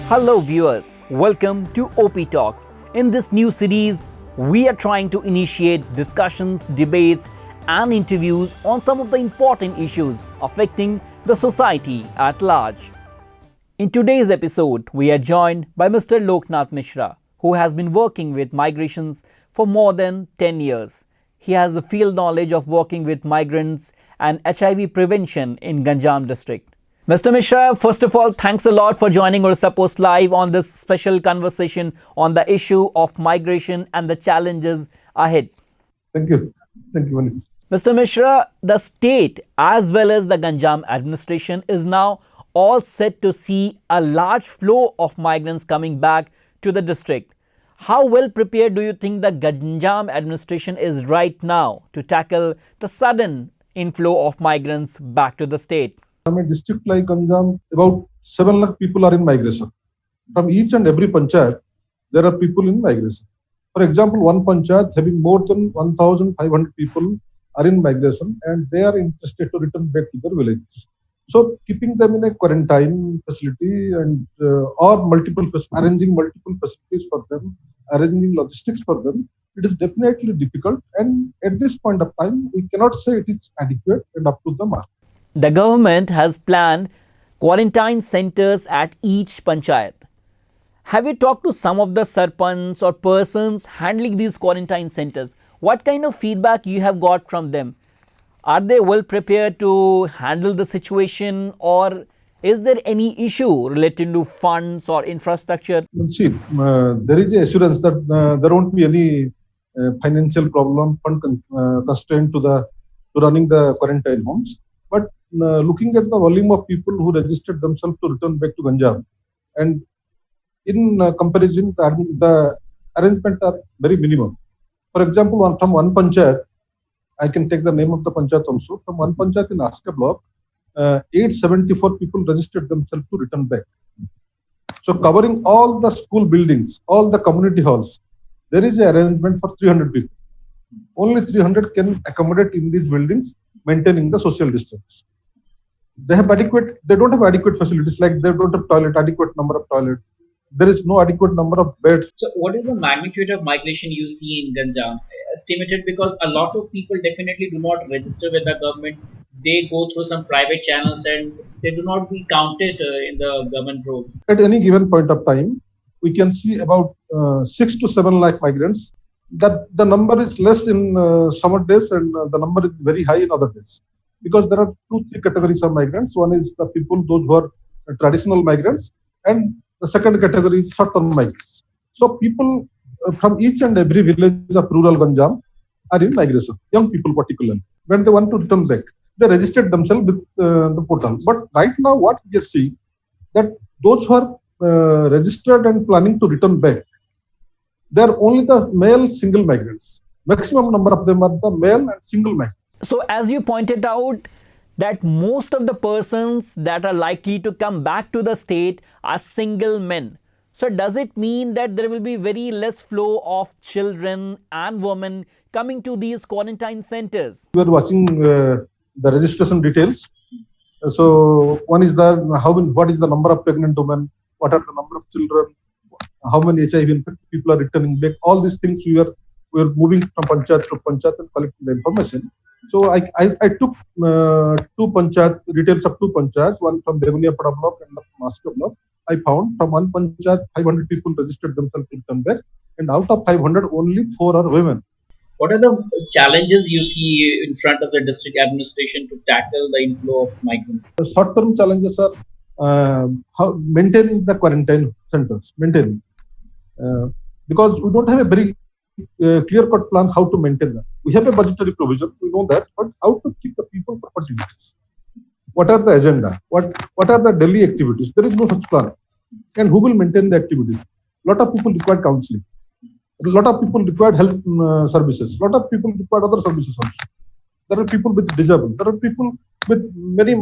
Hello viewers, welcome to OP Talks. In this new series, we are trying to initiate discussions, debates and interviews on some of the important issues affecting the society at large. In today's episode, we are joined by Mr. Loknath Mishra, who has been working with migrations for more than 10 years. He has the field knowledge of working with migrants and HIV prevention in Ganjam district. Mr. Mishra, first of all, thanks a lot for joining Orissa Post Live on this special conversation on the issue of migration and the challenges ahead. Thank you. Thank you, Manish. Mr. Mishra, the state as well as the Ganjam administration is now all set to see a large flow of migrants coming back to the district. How well prepared do you think the Ganjam administration is right now to tackle the sudden inflow of migrants back to the state? From a district like Ganjam, about 7 lakh people are in migration. From each and every panchayat, there are people in migration. For example, one panchayat having more than 1,500 people are in migration and they are interested to return back to their villages. So keeping them in a quarantine facility and arranging multiple facilities for them, arranging logistics for them, it is definitely difficult. And at this point of time, we cannot say it is adequate and up to the mark. The government has planned quarantine centers at each panchayat. Have you talked to some of the sarpans or persons handling these quarantine centers? What kind of feedback you have got from them? Are they well prepared to handle the situation, or is there any issue related to funds or infrastructure? See, there is a assurance that there won't be any financial problem, constraint to running the quarantine homes. But looking at the volume of people who registered themselves to return back to Ganjam, and in comparison, the arrangements are very minimum. For example, from one panchayat, I can take the name of the panchayat also. From one panchayat in Aska block, 874 people registered themselves to return back. So covering all the school buildings, all the community halls, there is an arrangement for 300 people. Only 300 can accommodate in these buildings, maintaining the social distance. They don't have adequate facilities, like they don't have adequate number of toilets. There is no adequate number of beds. So, what is the magnitude of migration you see in Ganjam? Estimated, because a lot of people definitely do not register with the government. They go through some private channels and they do not be counted in the government rolls. At any given point of time, we can see about 6 to 7 lakh migrants. That the number is less in summer days and the number is very high in other days. Because there are 2-3 categories of migrants. One is the people, those who are traditional migrants, and the second category is short-term migrants. So people from each and every village of rural Ganjam are in migration, young people particularly. When they want to return back, they registered themselves with the portal. But right now what we are seeing, that those who are registered and planning to return back, they are only the male single migrants. Maximum number of them are the male and single migrants. So as you pointed out, that most of the persons that are likely to come back to the state are single men. So does it mean that there will be very less flow of children and women coming to these quarantine centers? We are watching the registration details. So one is what is the number of pregnant women, what are the number of children, how many HIV infected people are returning back. All these things we are moving from panchayat to panchayat and collecting the information. So I took details of two panchayats, one from Beguniapada block and from Aska block. I found from one panchayat 500 people registered themselves to come back, and out of 500 only 4 are women. What are the challenges you see in front of the district administration to tackle the inflow of migrants? The short-term challenges are how maintaining the quarantine centers, because we don't have a very clear-cut plan how to maintain them. We have a budgetary provision, we know that, but how to keep the people property needs? What are the agenda? What are the daily activities? There is no such plan. And who will maintain the activities? A lot of people require counseling. A lot of people require health services. A lot of people require other services also. There are people with disability. There are people with many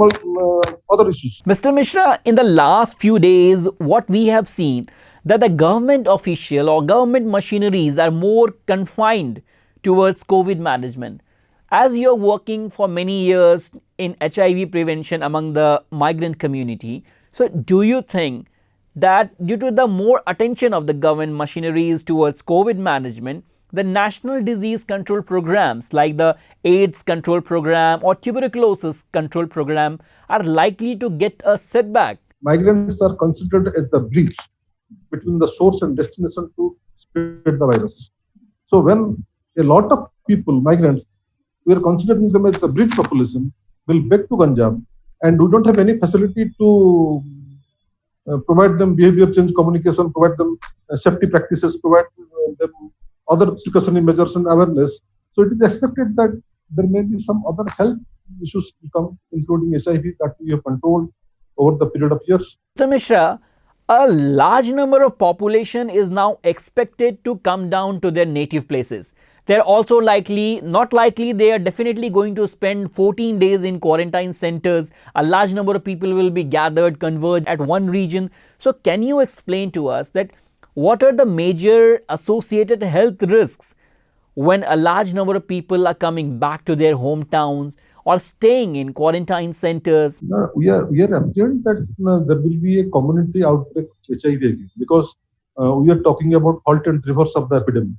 other issues. Mr. Mishra, in the last few days, what we have seen that the government official or government machineries are more confined towards COVID management. As you're working for many years in HIV prevention among the migrant community, so do you think that due to the more attention of the government machineries towards COVID management, the national disease control programs like the AIDS control program or tuberculosis control program are likely to get a setback. Migrants are considered as the bridge between the source and destination to spread the virus. So when a lot of people, migrants, we are considering them as the bridge population, will back to Ganjam, and we don't have any facility to provide them behavior change communication, provide them safety practices, provide them other precautionary measures and awareness. So it is expected that there may be some other health issues to come, including HIV, that we have controlled over the period of years. Mr. Mishra, a large number of population is now expected to come down to their native places. They're also they are definitely going to spend 14 days in quarantine centers. A large number of people will be gathered, converged at one region. So can you explain to us that what are the major associated health risks when a large number of people are coming back to their hometowns or staying in quarantine centers? We are apprehending that there will be a community outbreak of HIV again, because we are talking about halt and reverse of the epidemic.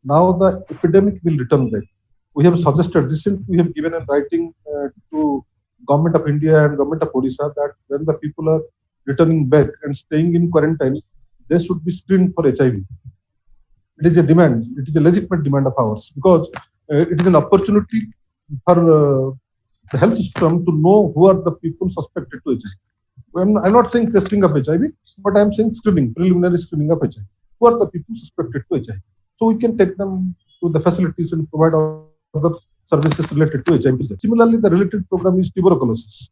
Now the epidemic will return back. We have suggested, recently we have given a writing to Government of India and Government of Odisha that when the people are returning back and staying in quarantine, they should be screened for HIV. It is a demand, it is a legitimate demand of ours, because it is an opportunity for the health system to know who are the people suspected to HIV. I'm not saying testing of HIV, but I'm saying screening, preliminary screening of HIV. Who are the people suspected to HIV? So we can take them to the facilities and provide other services related to HIV. Similarly, the related program is tuberculosis.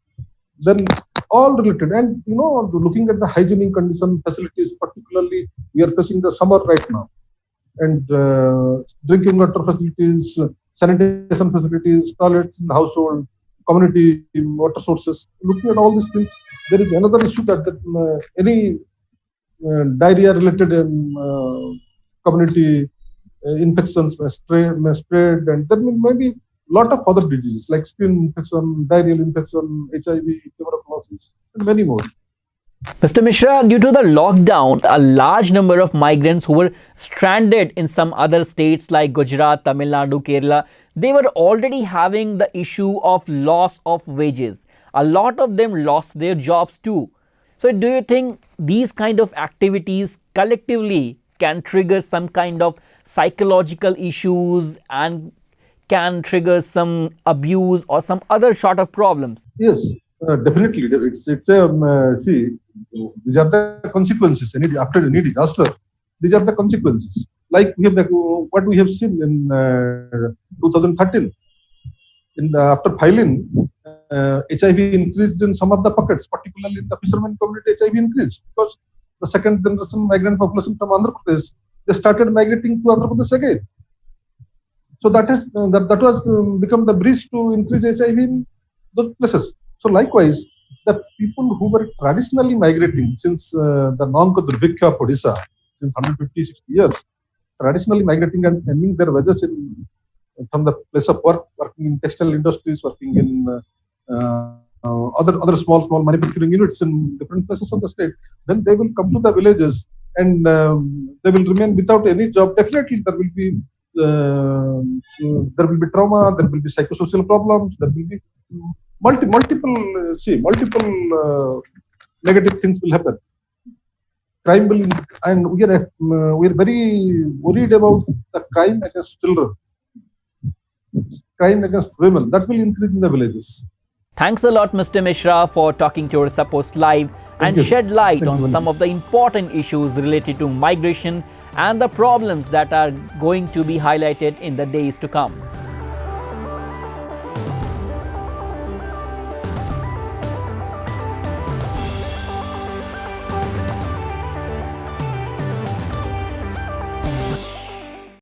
Then all related, and looking at the hygienic condition facilities, particularly we are facing the summer right now, and drinking water facilities, sanitation facilities, toilets in the household, community water sources. Looking at all these things, there is another issue that any diarrhea related community infections may spread, and there may be lot of other diseases like skin infection, diarrheal infection, HIV, tuberculosis, and many more. Mr. Mishra, due to the lockdown, a large number of migrants who were stranded in some other states like Gujarat, Tamil Nadu, Kerala, they were already having the issue of loss of wages. A lot of them lost their jobs too. So do you think these kind of activities collectively can trigger some kind of psychological issues and can trigger some abuse or some other sort of problems? Yes, definitely. It's a see, these are the consequences. After any disaster, these are the consequences. Like what we have seen in 2013, after filing, HIV increased in some of the pockets, particularly in the fishermen community. HIV increased because the second generation migrant population from Andhra Pradesh, they started migrating to Andhra Pradesh again. So that was become the bridge to increase HIV in those places. So likewise, the people who were traditionally migrating since the Nanka Durvikya of Odisha, since 150-60 years, traditionally migrating and earning their wages from the place of work, working in textile industries, working in other small manufacturing units in different places of the state, then they will come to the villages and they will remain without any job. Definitely, there will be trauma, there will be psychosocial problems, there will be multiple negative things will happen. Crime will, and we are very worried about the crime against children, crime against women. That will increase in the villages. Thanks a lot, Mr. Mishra, for talking to Orissa Post Live and shed light on some of the important issues related to migration and the problems that are going to be highlighted in the days to come.